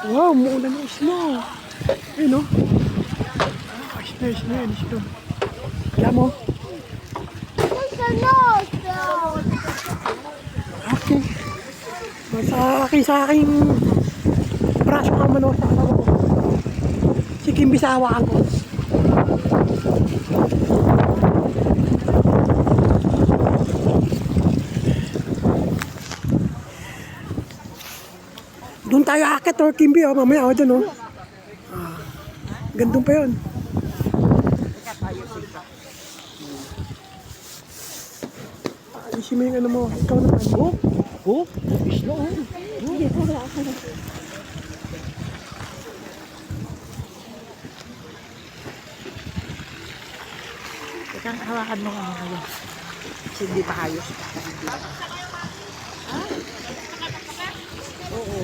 Wow, muulan ng snow. Ayun o. Snow. Alam mo? Okay. Sa aking braso ka man o sa alawa ko. Si Kim Bisawa ako. Doon tayo akit or Kimby o mamaya o dun o. Gandun pa yun. Alisin mo yung ano mo. Ikaw naman. Isla o. Itang hawakan mo nga ngayon. Kasi hindi pa ayos. Oo.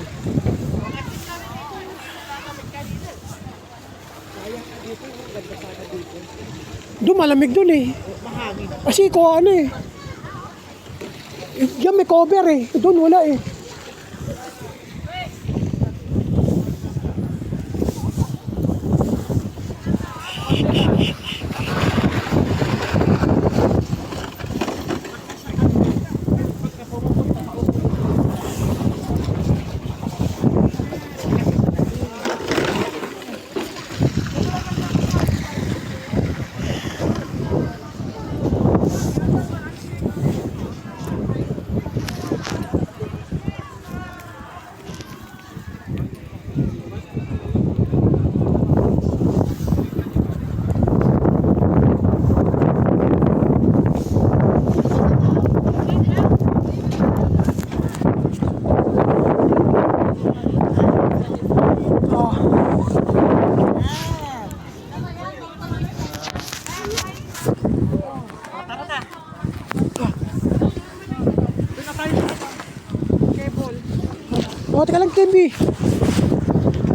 Doon malamig doon eh. Mahangin. Kasi ko ano eh. Diyan may cover eh. Doon wala eh. O, teka lang, Kimby.